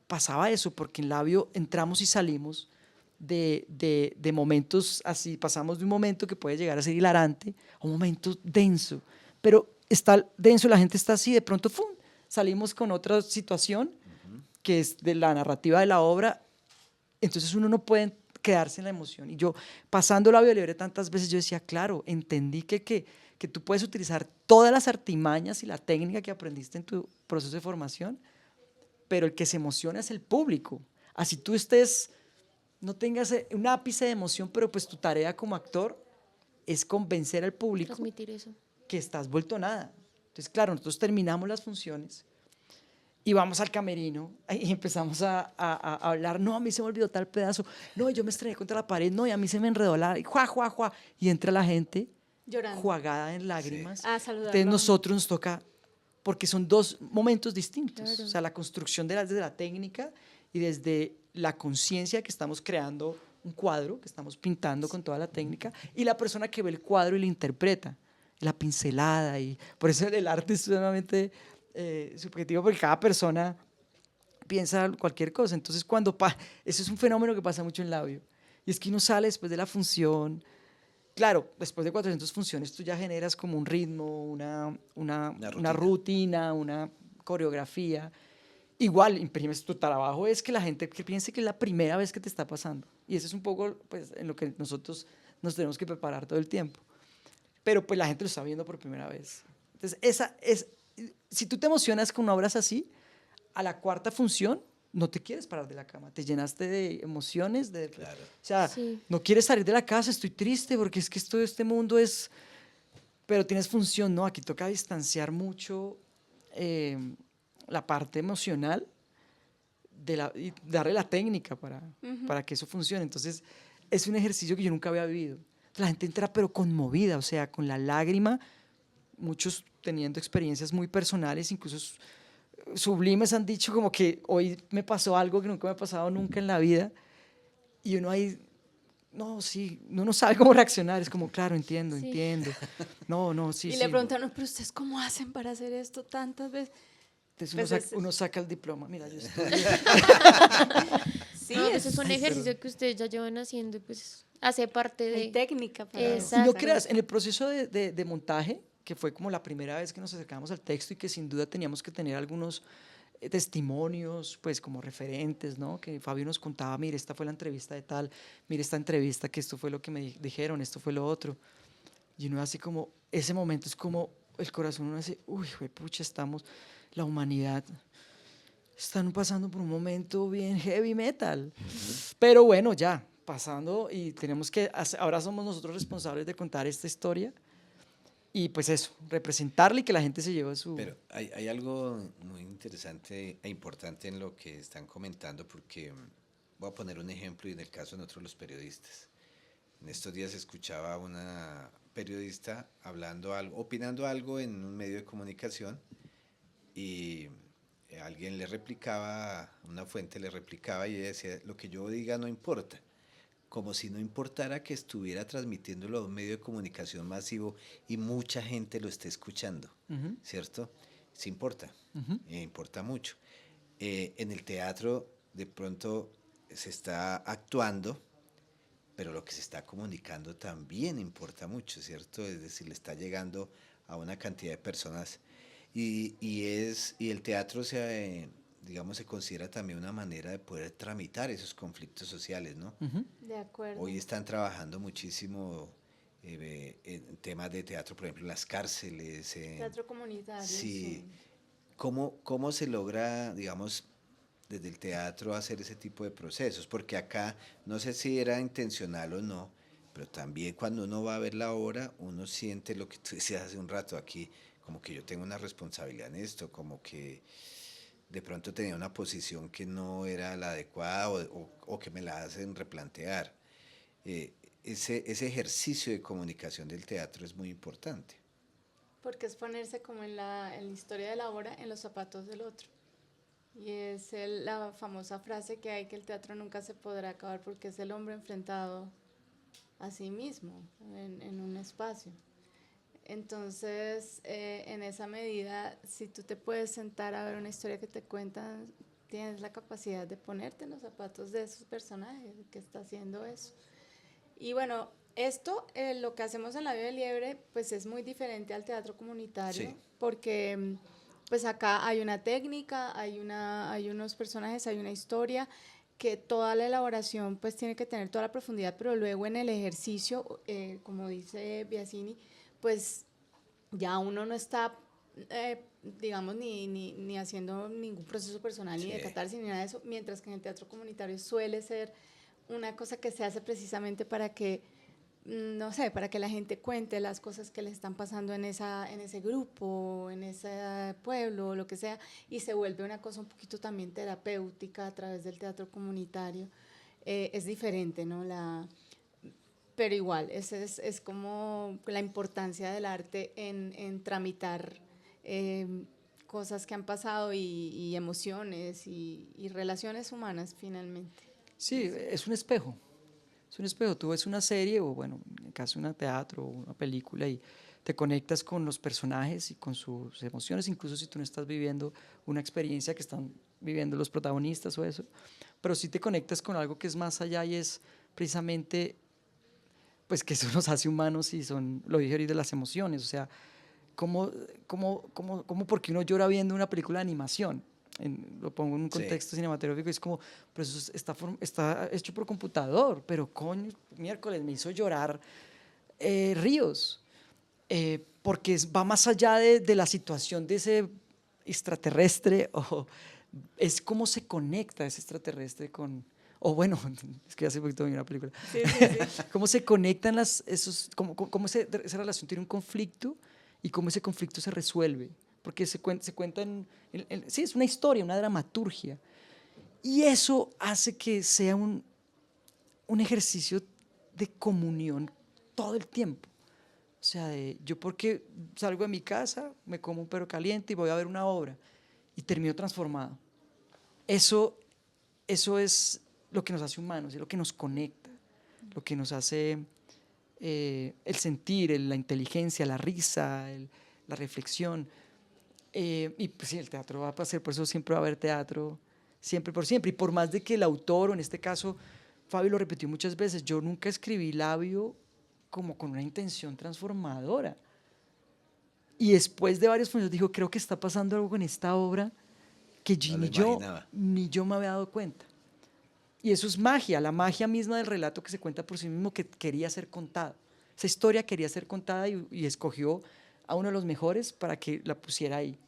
pasaba eso, porque en Labio entramos y salimos de momentos así, pasamos de un momento que puede llegar a ser hilarante a un momento denso, pero está denso, la gente está así, de pronto ¡fum!, salimos con otra situación que es de la narrativa de la obra, entonces uno no puede quedarse en la emoción. Y yo, pasando Labio de Liebre tantas veces, yo decía, claro, entendí que tú puedes utilizar todas las artimañas y la técnica que aprendiste en tu proceso de formación, pero el que se emociona es el público. Así tú no tengas un ápice de emoción, pero pues tu tarea como actor es convencer al público Transmitir eso. que estás vuelto nada. Entonces, claro, nosotros terminamos las funciones y vamos al camerino y empezamos a hablar, no, a mí se me olvidó tal pedazo, no, yo me estrellé contra la pared, no, y a mí se me enredó y entra la gente Llorando. jugada en lágrimas. Sí. A saludarlo. Entonces nosotros nos toca, porque son dos momentos distintos, Claro. o sea, la construcción desde la técnica y desde la conciencia que estamos creando un cuadro, que estamos pintando con toda la técnica, y la persona que ve el cuadro y lo interpreta, la pincelada, y por eso el arte es sumamente subjetivo, porque cada persona piensa cualquier cosa. Entonces, eso es un fenómeno que pasa mucho en Labio, y es que uno sale después de la función. Claro, después de 400 funciones tú ya generas como un ritmo, una rutina, una coreografía. Igual imprimes tu trabajo, es que la gente que piense que es la primera vez que te está pasando. Y eso es un poco pues, en lo que nosotros nos tenemos que preparar todo el tiempo. Pero pues la gente lo está viendo por primera vez. Entonces, si tú te emocionas con obras así, a la cuarta función no te quieres parar de la cama, te llenaste de emociones, Claro. o sea, Sí. no quieres salir de la casa, estoy triste porque es que este mundo es, pero tienes función, no, aquí toca distanciar mucho la parte emocional y darle la técnica para que eso funcione. Entonces, es un ejercicio que yo nunca había vivido. La gente entra pero conmovida, o sea, con la lágrima, muchos teniendo experiencias muy personales, incluso sublimes, han dicho como que hoy me pasó algo que nunca me ha pasado nunca en la vida, y uno ahí, no, sí, uno no sabe cómo reaccionar, es como, claro, entiendo, Sí. entiendo, no, sí, Y sí. le preguntaron, pero ustedes cómo hacen para hacer esto tantas veces. Entonces Pues uno saca el diploma, mira, yo estoy... Sí, No, pues es un ejercicio que ustedes ya llevan haciendo y pues hace parte hay de... técnica para Exacto. Y no creas, en el proceso de montaje, que fue como la primera vez que nos acercamos al texto y que sin duda teníamos que tener algunos testimonios, pues como referentes, ¿no? Que Fabio nos contaba, mire, esta fue la entrevista de tal, mire esta entrevista, que esto fue lo que me dijeron, esto fue lo otro. Y uno así como, ese momento es como el corazón, uno dice, uy, pucha, la humanidad, están pasando por un momento bien heavy metal. Pero bueno, ya, pasando y tenemos que, ahora somos nosotros responsables de contar esta historia y pues eso, representarla y que la gente se lleve su... Pero hay algo muy interesante e importante en lo que están comentando, porque voy a poner un ejemplo y en el caso de nosotros los periodistas. En estos días escuchaba a una periodista opinando algo en un medio de comunicación y alguien le replicaba, una fuente le replicaba y ella decía, lo que yo diga no importa. Como si no importara que estuviera transmitiéndolo a un medio de comunicación masivo y mucha gente lo esté escuchando, ¿cierto? Sí importa, importa mucho. En el teatro de pronto se está actuando pero lo que se está comunicando también importa mucho, ¿cierto? Es decir, le está llegando a una cantidad de personas y el teatro digamos, se considera también una manera de poder tramitar esos conflictos sociales, ¿no? Ujú. De acuerdo. Hoy están trabajando muchísimo en temas de teatro, por ejemplo, en las cárceles. Teatro comunitario. Sí. ¿Cómo se logra, digamos, desde el teatro hacer ese tipo de procesos? Porque acá, no sé si era intencional o no, pero también cuando uno va a ver la obra, uno siente lo que tú decías hace un rato aquí, como que yo tengo una responsabilidad en esto, como que de pronto tenía una posición que no era la adecuada o que me la hacen replantear. Ese ejercicio de comunicación del teatro es muy importante. Porque es ponerse como en la historia de la obra en los zapatos del otro. Y es la famosa frase que hay, que el teatro nunca se podrá acabar porque es el hombre enfrentado a sí mismo en un espacio. Entonces, en esa medida, si tú te puedes sentar a ver una historia que te cuentan, tienes la capacidad de ponerte en los zapatos de esos personajes que está haciendo eso. Y bueno, esto, lo que hacemos en La Vida de Liebre, pues es muy diferente al teatro comunitario, Sí. porque pues acá hay una técnica, hay unos personajes, hay una historia, que toda la elaboración pues tiene que tener toda la profundidad, pero luego en el ejercicio, como dice Biasini, pues ya uno no está, digamos, ni haciendo ningún proceso personal, Sí. ni de catarsis, ni nada de eso, mientras que en el teatro comunitario suele ser una cosa que se hace precisamente para que, no sé, para que la gente cuente las cosas que le están pasando en ese grupo, en ese pueblo, lo que sea, y se vuelve una cosa un poquito también terapéutica a través del teatro comunitario. Es diferente, ¿no? Pero igual, es como la importancia del arte en tramitar cosas que han pasado y emociones y relaciones humanas finalmente. Sí, es un espejo. Es un espejo. Tú ves una serie o, bueno, en el caso de un teatro o una película y te conectas con los personajes y con sus emociones, incluso si tú no estás viviendo una experiencia que están viviendo los protagonistas o eso, pero sí te conectas con algo que es más allá y es precisamente, pues que eso nos hace humanos y son, lo dije ahorita, las emociones. O sea, ¿cómo por qué uno llora viendo una película de animación? Lo pongo en un Sí. contexto cinematográfico, es como, pero eso está hecho por computador, pero coño, miércoles me hizo llorar ríos, porque va más allá de la situación de ese extraterrestre, o es cómo se conecta ese extraterrestre con, o bueno, es que hace poquito vi una película, Sí, sí, sí. cómo se conectan cómo esa relación tiene un conflicto y cómo ese conflicto se resuelve, porque se cuenta sí, es una historia, una dramaturgia, y eso hace que sea un ejercicio de comunión todo el tiempo. O sea, yo porque salgo de mi casa, me como un perro caliente y voy a ver una obra y termino transformado. Eso es lo que nos hace humanos, es lo que nos conecta, lo que nos hace el sentir, la inteligencia, la risa, la reflexión. Y pues sí, el teatro va a pasar, por eso siempre va a haber teatro, siempre por siempre. Y por más de que el autor, o en este caso, Fabio lo repitió muchas veces, yo nunca escribí Labio como con una intención transformadora. Y después de varios funciones dijo, creo que está pasando algo con esta obra que No lo imaginaba. ni yo me había dado cuenta. Y eso es magia, la magia misma del relato que se cuenta por sí mismo, que quería ser contado. Esa historia quería ser contada y escogió a uno de los mejores para que la pusiera ahí.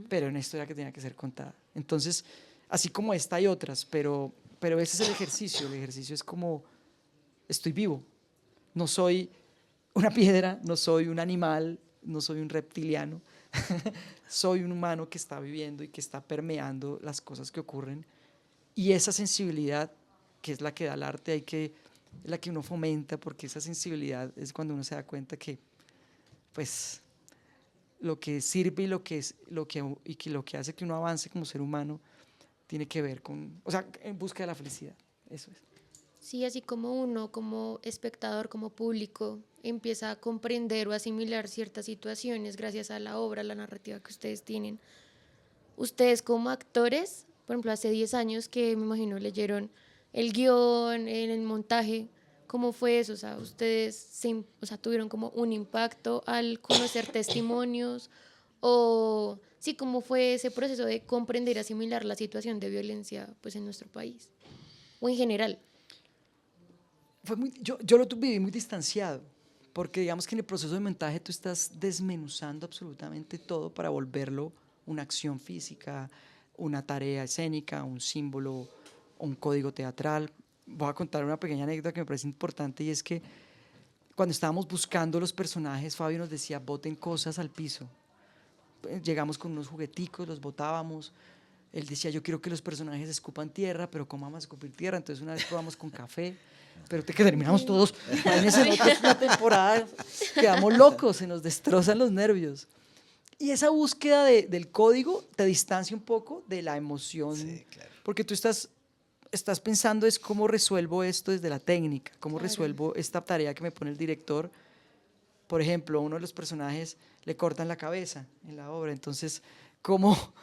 Pero una historia que tenía que ser contada. Entonces, así como esta hay otras, pero ese es el ejercicio. El ejercicio es como, estoy vivo. No soy una piedra, no soy un animal, no soy un reptiliano. Soy un humano que está viviendo y que está permeando las cosas que ocurren. Y esa sensibilidad, que es la que da el arte, es la que uno fomenta, porque esa sensibilidad es cuando uno se da cuenta que, pues, lo que sirve y lo que hace que uno avance como ser humano tiene que ver con, o sea, en busca de la felicidad. Eso es. Sí, así como uno, como espectador, como público, empieza a comprender o asimilar ciertas situaciones gracias a la obra, la narrativa que ustedes tienen. Ustedes como actores, por ejemplo, hace 10 años que me imagino leyeron el guión, el montaje, ¿Cómo fue eso? O sea, ¿ustedes o sea, tuvieron como un impacto al conocer testimonios? O sí, ¿cómo fue ese proceso de comprender y asimilar la situación de violencia pues, en nuestro país? O en general. Yo lo viví muy distanciado, porque digamos que en el proceso de montaje tú estás desmenuzando absolutamente todo para volverlo una acción física, una tarea escénica, un símbolo, un código teatral. Voy a contar una pequeña anécdota que me parece importante, y es que cuando estábamos buscando los personajes, Fabio nos decía, boten cosas al piso. Llegamos con unos jugueticos, los botábamos. Él decía, yo quiero que los personajes escupan tierra, pero ¿cómo vamos a escupir tierra? Entonces una vez probamos con café, pero que terminamos todos, imagínense, nosotros una temporada, quedamos locos, se nos destrozan los nervios. Y esa búsqueda del código te distancia un poco de la emoción, Sí, claro. porque tú estás pensando es cómo resuelvo esto desde la técnica, cómo Claro. resuelvo esta tarea que me pone el director. Por ejemplo, a uno de los personajes le cortan la cabeza en la obra, entonces, ¿cómo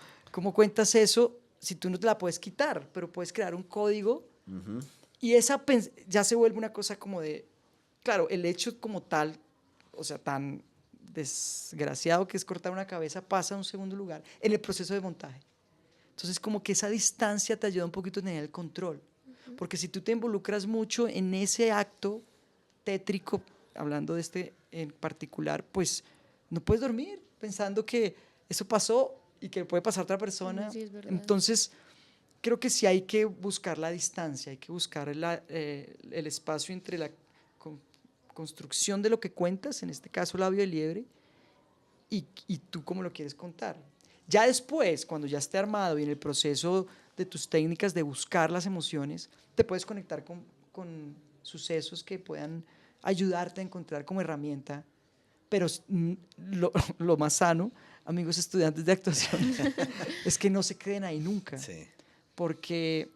cuentas eso si tú no te la puedes quitar, pero puedes crear un código? Y esa ya se vuelve una cosa como de, claro, el hecho como tal, o sea, tan desgraciado que es cortar una cabeza, pasa a un segundo lugar en el proceso de montaje. Entonces, como que esa distancia te ayuda un poquito a tener el control, porque si tú te involucras mucho en ese acto tétrico, hablando de este en particular, pues no puedes dormir pensando que eso pasó y que puede pasar a otra persona. Sí, es verdad. Entonces, creo que sí hay que buscar la distancia, hay que buscar el espacio entre la construcción de lo que cuentas, en este caso Labio de Liebre, y tú cómo lo quieres contar. Ya después, cuando ya esté armado y en el proceso de tus técnicas de buscar las emociones, te puedes conectar con sucesos que puedan ayudarte a encontrar como herramienta, pero lo más sano, amigos estudiantes de actuación, es que no se queden ahí nunca. Sí. Porque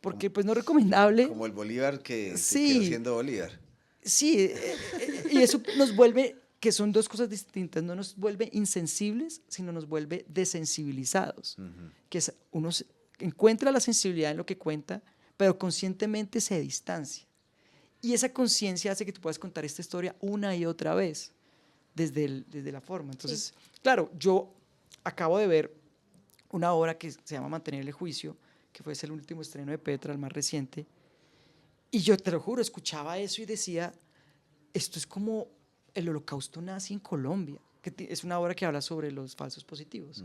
pues no es recomendable. Como el Bolívar que se Sí. quedó siendo Bolívar. Sí, y eso nos vuelve, que son dos cosas distintas, no nos vuelve insensibles, sino nos vuelve desensibilizados. Que uno encuentra la sensibilidad en lo que cuenta, pero conscientemente se distancia. Y esa conciencia hace que tú puedas contar esta historia una y otra vez, desde la forma. Entonces, claro, yo acabo de ver una obra que se llama Mantener el Juicio, que fue el último estreno de Petra, el más reciente, y yo te lo juro, escuchaba eso y decía, esto es como el holocausto nazi en Colombia, que es una obra que habla sobre los falsos positivos.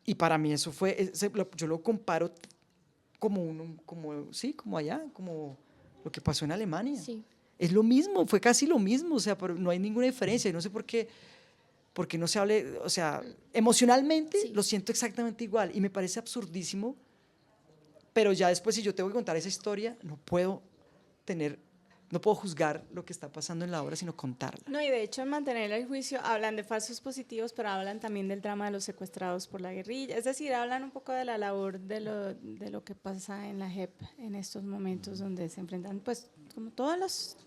Y para mí eso fue, yo lo comparo como allá, como lo que pasó en Alemania. Sí. Es lo mismo, fue casi lo mismo, o sea, pero no hay ninguna diferencia, y no sé por qué no se hable, o sea, emocionalmente Sí. lo siento exactamente igual, y me parece absurdísimo, pero ya después si yo tengo que contar esa historia, no puedo juzgar lo que está pasando en la obra, sino contarla. No, y de hecho en Mantener el Juicio hablan de falsos positivos, pero hablan también del drama de los secuestrados por la guerrilla, es decir, hablan un poco de la labor de lo que pasa en la JEP en estos momentos donde se enfrentan, pues, como todos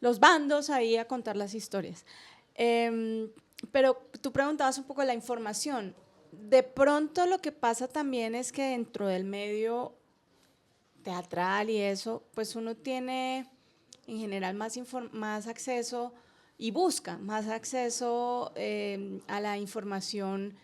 los bandos ahí a contar las historias. Pero tú preguntabas un poco de la información. De pronto lo que pasa también es que dentro del medio teatral y eso, pues uno tiene en general más acceso y busca más acceso a la información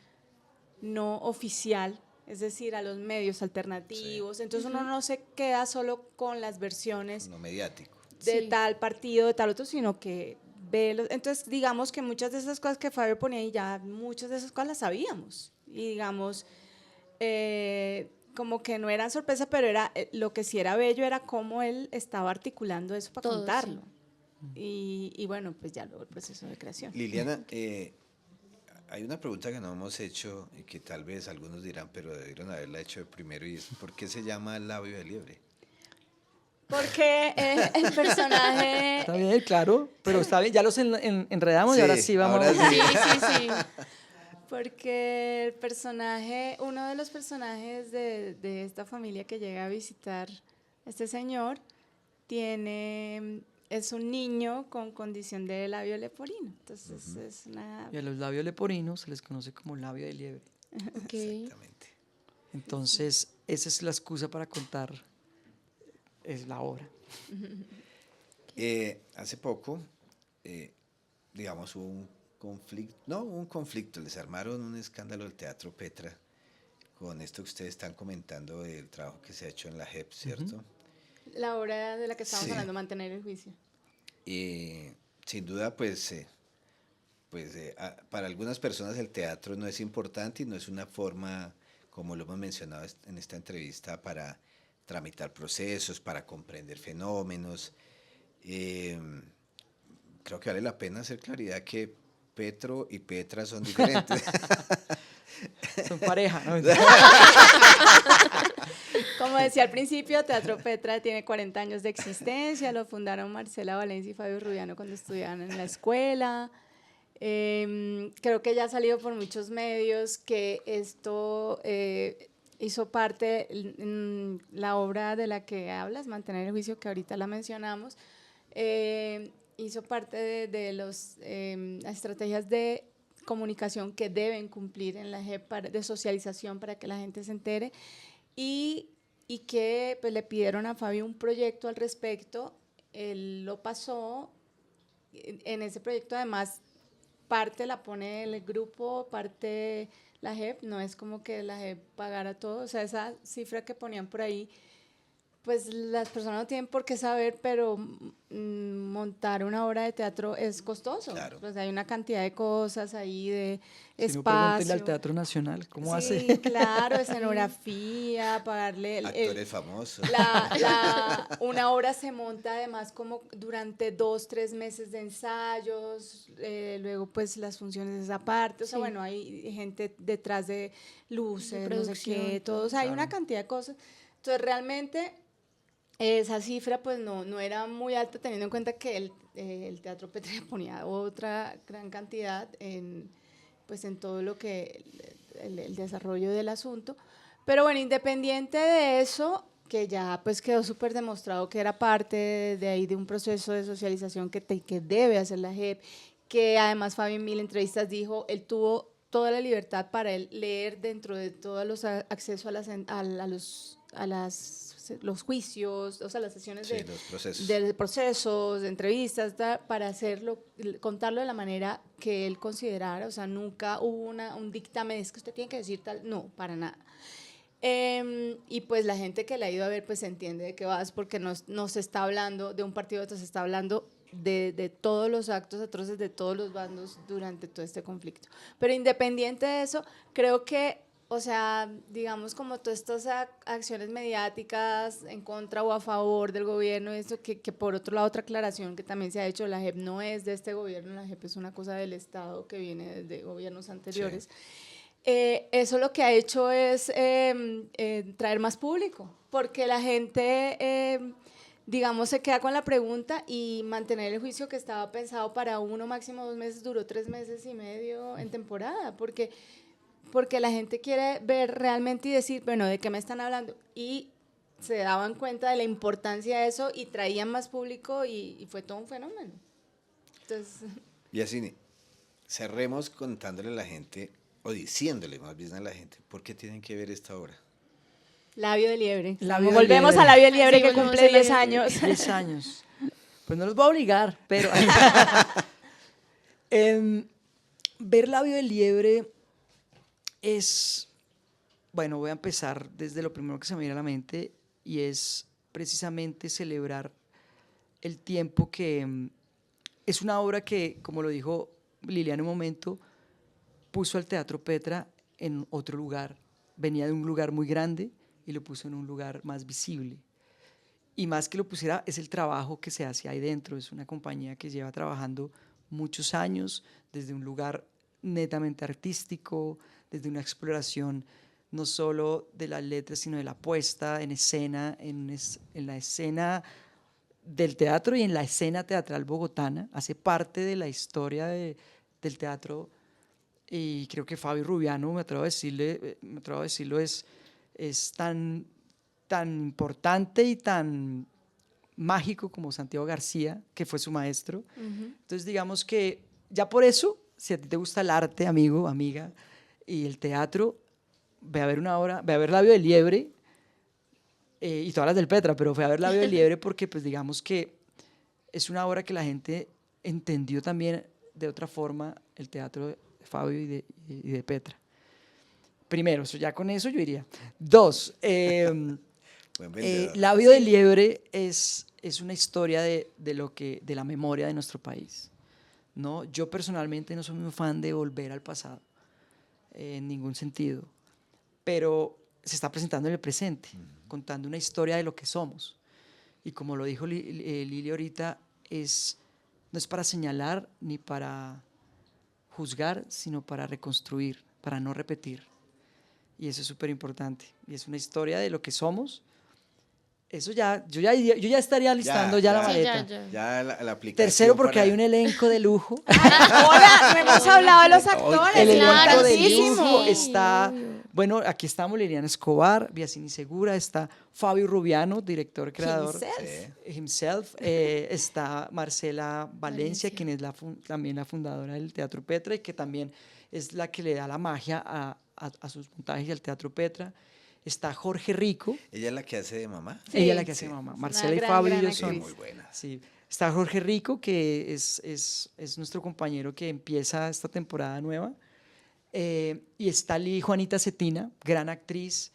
no oficial, es decir, a los medios alternativos. Sí. Entonces uno no se queda solo con las versiones No mediático. de Sí. tal partido, de tal otro, sino que entonces digamos que muchas de esas cosas que Fabio ponía ahí, ya muchas de esas cosas las sabíamos, y digamos como que no eran sorpresa, pero era lo que sí era bello era cómo él estaba articulando eso para Todo, contarlo. Sí. Y bueno, pues ya luego el proceso de creación. Liliana, hay una pregunta que no hemos hecho y que tal vez algunos dirán, pero debieron haberla hecho primero, y es ¿por qué se llama Labio de Liebre? Porque el personaje... Está bien, claro, pero está bien, ya los enredamos, Sí, y ahora sí vamos ahora a... sí. Sí. Porque el personaje, uno de los personajes de esta familia que llega a visitar a este señor, es un niño con condición de labio leporino. Entonces es una... Y a los labios leporinos se les conoce como labio de liebre. Okay. Exactamente. Entonces, esa es la excusa para contar es la obra. Hace poco, digamos, hubo un conflicto, les armaron un escándalo del Teatro Petra con esto que ustedes están comentando del trabajo que se ha hecho en la JEP, ¿cierto? La obra de la que estamos Sí. hablando, Mantener el Juicio. Sin duda, para algunas personas el teatro no es importante y no es una forma, como lo hemos mencionado en esta entrevista, para tramitar procesos, para comprender fenómenos. Creo que vale la pena hacer claridad que Petro y Petra son diferentes. Son pareja, ¿no? Como decía al principio, Teatro Petra tiene 40 años de existencia, lo fundaron Marcela Valencia y Fabio Rubiano cuando estudiaban en la escuela. Creo que ya ha salido por muchos medios que esto hizo parte, la obra de la que hablas, Mantener el Juicio, que ahorita la mencionamos, hizo parte de las estrategias de comunicación que deben cumplir en la JEP, de socialización para que la gente se entere, y que pues, le pidieron a Fabio un proyecto al respecto. Él lo pasó. En ese proyecto además parte la pone el grupo, parte la JEP, no es como que la JEP pagara todo, o sea, esa cifra que ponían por ahí, pues las personas no tienen por qué saber, pero montar una obra de teatro es costoso. Claro. Pues hay una cantidad de cosas ahí, de Si no, pregúntenle espacio. al Teatro Nacional, ¿cómo hace? Sí, claro, escenografía, pagarle Actores famosos. una obra se monta además como durante 2-3 meses de ensayos, luego pues las funciones esa parte, o sea, Sí. bueno, hay gente detrás de luces, De no sé qué, producción, todo, o sea, hay claro. una cantidad de cosas. Entonces realmente esa cifra pues no era muy alta, teniendo en cuenta que el Teatro Petra ponía otra gran cantidad pues en todo lo que el desarrollo del asunto. Pero bueno, independiente de eso, que ya pues quedó súper demostrado que era parte de ahí de un proceso de socialización que debe hacer la JEP, que además Fabio en 1000 entrevistas dijo, él tuvo toda la libertad para él leer dentro de todos los accesos los juicios, o sea, las sesiones Sí, los procesos. de procesos, de entrevistas, para hacerlo, contarlo de la manera que él considerara, o sea, nunca hubo un dictamen, es que usted tiene que decir tal, no, para nada. Y pues la gente que la ha ido a ver, pues entiende de qué vas, porque no se está hablando de un partido, se está hablando de todos los actos atroces de todos los bandos durante todo este conflicto. Pero independiente de eso, creo que, o sea, digamos como todas estas acciones mediáticas en contra o a favor del gobierno, eso que por otro lado, otra aclaración que también se ha hecho, la JEP no es de este gobierno, la JEP es una cosa del Estado que viene de gobiernos anteriores. Sí. Eso lo que ha hecho es traer más público, porque la gente, digamos, se queda con la pregunta y mantener el juicio que estaba pensado para 1, máximo 2 meses, duró 3 meses y medio en temporada, porque la gente quiere ver realmente y decir, bueno, ¿de qué me están hablando? Y se daban cuenta de la importancia de eso y traían más público y fue todo un fenómeno. Entonces, Y así, cerremos contándole a la gente, o diciéndole más bien a la gente, ¿por qué tienen que ver esta obra? Labio de Liebre. Volvemos a Labio de Liebre, Sí, que volvemos cumple a 10 Labio de años. 10 años. Pues no los voy a obligar, pero ver Labio de Liebre es, bueno, voy a empezar desde lo primero que se me viene a la mente y es precisamente celebrar el tiempo que es una obra que, como lo dijo Liliana un momento, puso al Teatro Petra en otro lugar, venía de un lugar muy grande y lo puso en un lugar más visible. Y más que lo pusiera, es el trabajo que se hace ahí dentro. Es una compañía que lleva trabajando muchos años desde un lugar netamente artístico, desde una exploración no solo de las letras, sino de la puesta en escena, en la escena del teatro y en la escena teatral bogotana. Hace parte de la historia del teatro y creo que Fabio Rubiano, me atrevo a decirlo, es tan importante y tan mágico como Santiago García, que fue su maestro. Entonces, digamos que ya por eso, si a ti te gusta el arte, amigo, amiga, y el teatro, ve a ver una obra, ve a ver Labio de Liebre, y todas las del Petra, pero fui a ver Labio de Liebre porque pues digamos que es una obra que la gente entendió también de otra forma el teatro de Fabio y de Petra. Primero, ya con eso yo diría. Dos, Buen vendedor. Labio de Liebre es una historia de la memoria de nuestro país, ¿no? Yo personalmente no soy muy fan de volver al pasado, en ningún sentido, pero se está presentando en el presente, contando una historia de lo que somos. Y como lo dijo Lili ahorita, no es para señalar ni para juzgar, sino para reconstruir, para no repetir. Y eso es súper importante. Y es una historia de lo que somos. Eso yo ya estaría listando la maleta. Ya la aplicación. Tercero, porque para- hay un elenco de lujo. Hola, no hemos hablado de los actores. El elenco Claro, de sí, lujo sí. está, Obvio. bueno, aquí estamos Liliana Escobar, Biasini Segura, está Fabio Rubiano, director, creador. Himself. Está Marcela Valencia, quien es también la fundadora del Teatro Petra y que también es la que le da la magia a sus montajes y al Teatro Petra. Está Jorge Rico, Ella es la que hace de mamá. ella es la que sí. hace mamá. una Marcela y gran, Fabio gran ellos actriz. son Muy buena. Sí. Está Jorge Rico, que es nuestro compañero que empieza esta temporada nueva. Y está Juanita Cetina, gran actriz.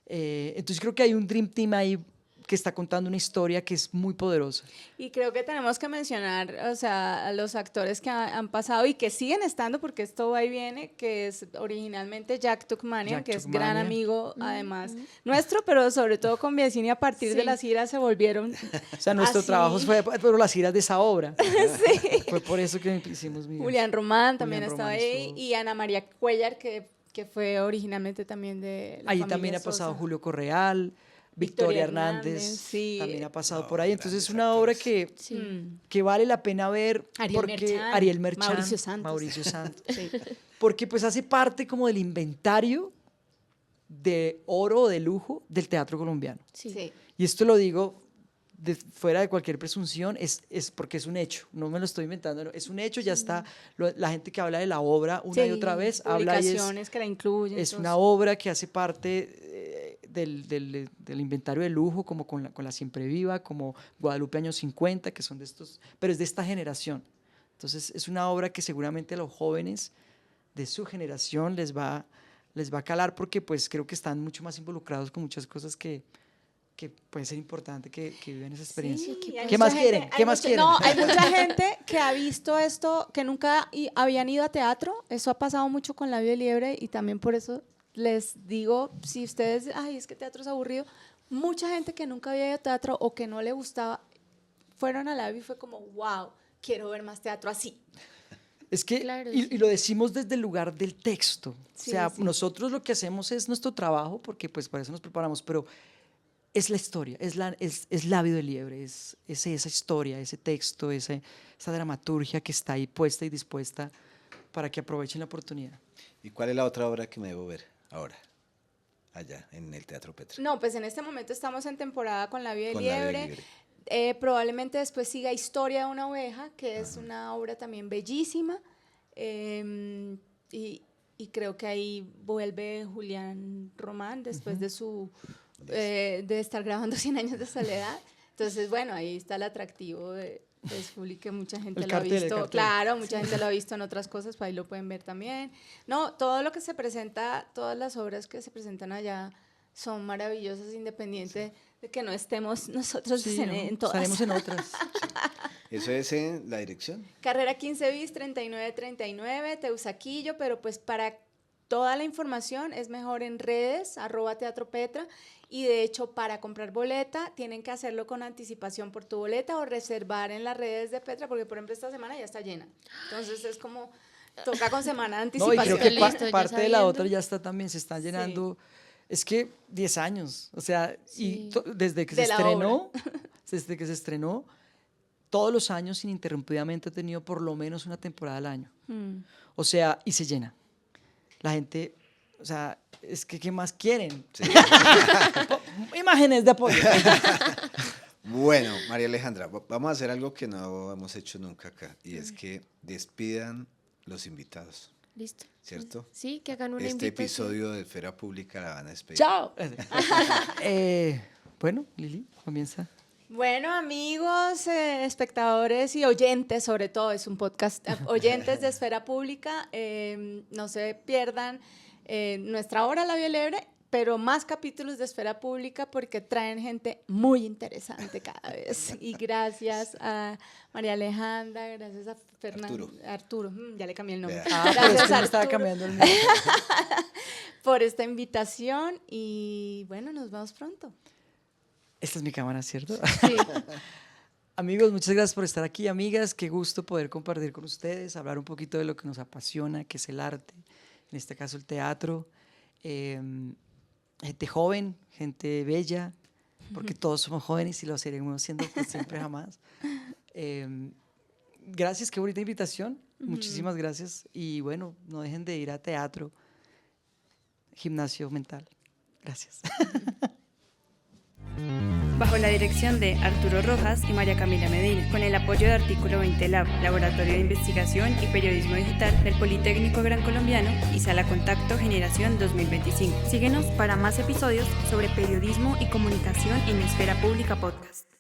Entonces creo que hay un Dream Team ahí que está contando una historia que es muy poderosa. Y creo que tenemos que mencionar, o sea, a los actores que han pasado y que siguen estando, porque esto va y viene, que es originalmente Jack Tukmanian, Jack que es Tukmanian. gran amigo, además, nuestro, pero sobre todo con Biasini a partir de Sí. las giras se volvieron O sea, nuestro así. trabajo fue por las giras de esa obra. Fue por eso que hicimos Miguel. Julián Román también Julián estaba Román ahí, estuvo. y Ana María Cuellar, que fue originalmente también de la Ahí familia también ha pasado Sosa. Julio Correal, Victoria Hernández, sí. también ha pasado No, por ahí. Entonces es grandes una obra actores. que, Mm. que vale la pena ver. Ariel porque Merchán, Ariel Merchán, Mauricio Santos. Sí. porque pues hace parte como del inventario de oro o de lujo del teatro colombiano. Sí. Sí. Y esto lo digo fuera de cualquier presunción, es porque es un hecho, no me lo estoy inventando, no, es un hecho, ya está, la gente que habla de la obra una y Sí, otra vez habla y publicaciones que la incluyen. es todo una eso. obra que hace parte del inventario de lujo, como con la Siempre Viva, como Guadalupe Años 50, que son de estos, pero es de esta generación. Entonces es una obra que seguramente a los jóvenes de su generación les va a calar porque pues creo que están mucho más involucrados con muchas cosas que puede ser importante que vivan esa experiencia. Sí, hay ¿Qué mucha más quieren? gente- ¿Qué hay más mucha- quieren? No, hay mucha gente que ha visto esto, que nunca habían ido a teatro. Eso ha pasado mucho con Labio de Liebre y también por eso les digo, si ustedes, ay, es que teatro es aburrido, mucha gente que nunca había ido a teatro o que no le gustaba, fueron a Labio y fue como, wow, quiero ver más teatro así. Es que, Claro, y sí. lo decimos desde el lugar del texto. Sí, o sea, sí. nosotros lo que hacemos es nuestro trabajo, porque pues para eso nos preparamos, pero es la historia, es Labio de Liebre, es esa historia, ese texto, esa dramaturgia que está ahí puesta y dispuesta para que aprovechen la oportunidad. ¿Y cuál es la otra obra que me debo ver ahora? Allá, en el Teatro Petra. No, pues en este momento estamos en temporada con Labio de Con Labio de Liebre. Liebre. Probablemente después siga Historia de una oveja, que es una obra también bellísima. Y creo que ahí vuelve Julián Román después de de estar grabando 100 años de soledad. Entonces, bueno, ahí está el atractivo de Juli, que mucha gente El lo ha cartel, el visto. cartel. Claro, mucha gente lo ha visto en otras cosas, pues ahí lo pueden ver también. No, todo lo que se presenta, todas las obras que se presentan allá son maravillosas, independiente de que no estemos nosotros Sí, ¿no? en todas. Estaremos en otras. ¿Eso es en la dirección? Carrera 15 bis 3939, Teusaquillo, pero pues para toda la información es mejor en redes, @teatropetra, y de hecho para comprar boleta tienen que hacerlo con anticipación por tu boleta o reservar en las redes de Petra, porque por ejemplo esta semana ya está llena. Entonces es como, toca con semana de No, y creo anticipación. que Listo, ya parte de la sabiendo. otra ya está también, se están llenando. Es que 10 años, o sea, Sí. y desde que De se la estrenó, desde que se estrenó, todos los años ininterrumpidamente ha tenido por lo menos una temporada al año. Mm. O sea, y se llena. La gente, o sea, es que ¿qué más quieren? Sí. Imágenes de apoyo. Bueno, María Alejandra, vamos a hacer algo que no hemos hecho nunca acá, y es que despidan los invitados, Listo. ¿cierto? Sí, que hagan una Este invitación. episodio de Esfera Pública la van a despedir. ¡Chao! bueno, Lili, comienza. Bueno, amigos, espectadores y oyentes, sobre todo, es un podcast, oyentes de Esfera Pública, no se pierdan nuestra hora La Vía Libre, pero más capítulos de Esfera Pública porque traen gente muy interesante cada vez. Y gracias a María Alejandra, gracias a Fernando. Arturo, ya le cambié el nombre. Pero es Gracias, que me estaba Arturo, cambiando el mío. por esta invitación y bueno, nos vemos pronto. Esta es mi cámara, ¿cierto? Sí. Amigos, muchas gracias por estar aquí. Amigas, qué gusto poder compartir con ustedes, hablar un poquito de lo que nos apasiona, que es el arte, en este caso el teatro. Gente joven, gente bella, porque todos somos jóvenes y lo seguiremos siendo por siempre jamás. Gracias, qué bonita invitación. Muchísimas gracias. Y bueno, no dejen de ir a teatro, gimnasio mental. Gracias. Bajo la dirección de Arturo Rojas y María Camila Medina, con el apoyo de Artículo 20 Lab, Laboratorio de Investigación y Periodismo Digital del Politécnico Gran Colombiano y Sala Contacto Generación 2025. Síguenos para más episodios sobre periodismo y comunicación en Esfera Pública Podcast.